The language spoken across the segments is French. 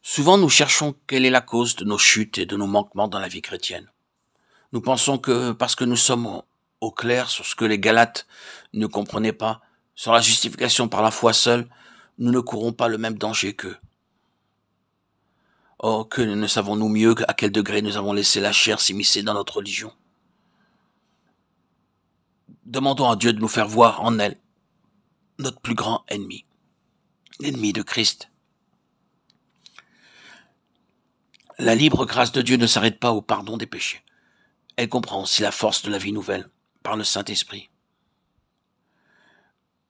Souvent, nous cherchons quelle est la cause de nos chutes et de nos manquements dans la vie chrétienne. Nous pensons que parce que nous sommes au clair sur ce que les Galates ne comprenaient pas, sur la justification par la foi seule, nous ne courons pas le même danger qu'eux. Oh, que ne savons-nous mieux à quel degré nous avons laissé la chair s'immiscer dans notre religion. Demandons à Dieu de nous faire voir en elle notre plus grand ennemi, l'ennemi de Christ. La libre grâce de Dieu ne s'arrête pas au pardon des péchés. Elle comprend aussi la force de la vie nouvelle, par le Saint-Esprit.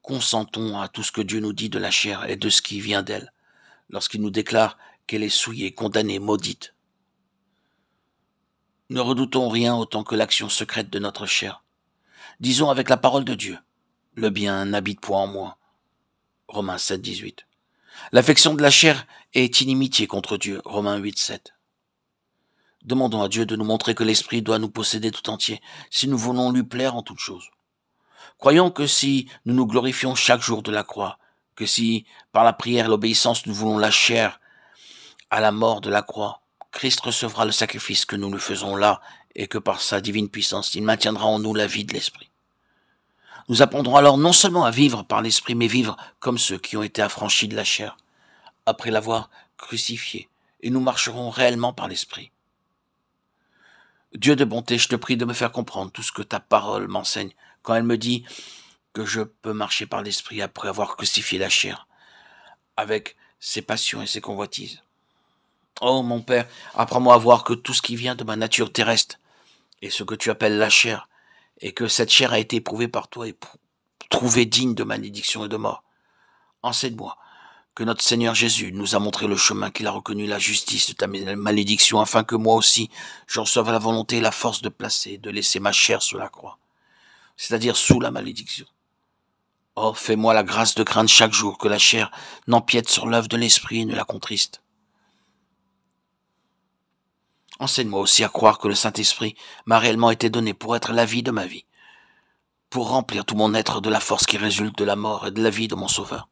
Consentons à tout ce que Dieu nous dit de la chair et de ce qui vient d'elle, lorsqu'il nous déclare qu'elle est souillée, condamnée, maudite. Ne redoutons rien autant que l'action secrète de notre chair. Disons avec la parole de Dieu, le bien n'habite point en moi. Romains 7, 18. L'affection de la chair est inimitié contre Dieu. Romains 8, 7. Demandons à Dieu de nous montrer que l'Esprit doit nous posséder tout entier, si nous voulons lui plaire en toutes choses. Croyons que si nous nous glorifions chaque jour de la croix, que si, par la prière et l'obéissance, nous voulons la chair à la mort de la croix, Christ recevra le sacrifice que nous lui faisons là, et que par sa divine puissance, il maintiendra en nous la vie de l'Esprit. Nous apprendrons alors non seulement à vivre par l'Esprit, mais vivre comme ceux qui ont été affranchis de la chair, après l'avoir crucifié, et nous marcherons réellement par l'Esprit. Dieu de bonté, je te prie de me faire comprendre tout ce que ta parole m'enseigne, quand elle me dit que je peux marcher par l'Esprit après avoir crucifié la chair, avec ses passions et ses convoitises. Oh mon Père, apprends-moi à voir que tout ce qui vient de ma nature terrestre est ce que tu appelles la chair, et que cette chair a été éprouvée par toi et trouvée digne de malédiction et de mort. Enseigne-moi que notre Seigneur Jésus nous a montré le chemin, qu'il a reconnu la justice de ta malédiction, afin que moi aussi je reçoive la volonté et la force de placer, de laisser ma chair sous la croix, c'est-à-dire sous la malédiction. Oh, fais-moi la grâce de craindre chaque jour que la chair n'empiète sur l'œuvre de l'Esprit et ne la contriste. Enseigne-moi aussi à croire que le Saint-Esprit m'a réellement été donné pour être la vie de ma vie, pour remplir tout mon être de la force qui résulte de la mort et de la vie de mon Sauveur.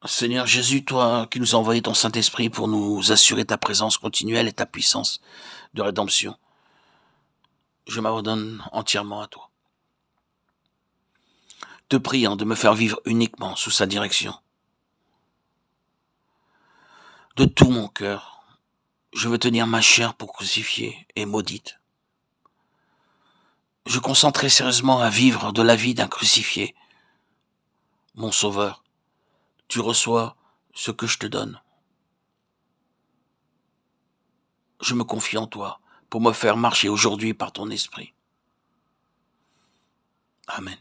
Seigneur Jésus, toi qui nous as envoyé ton Saint-Esprit pour nous assurer ta présence continuelle et ta puissance de rédemption, je m'abandonne entièrement à toi, te priant de me faire vivre uniquement sous sa direction. De tout mon cœur, je veux tenir ma chair pour crucifiée et maudite. Je consens très sérieusement à vivre de la vie d'un crucifié. Mon Sauveur, tu reçois ce que je te donne. Je me confie en toi pour me faire marcher aujourd'hui par ton Esprit. Amen.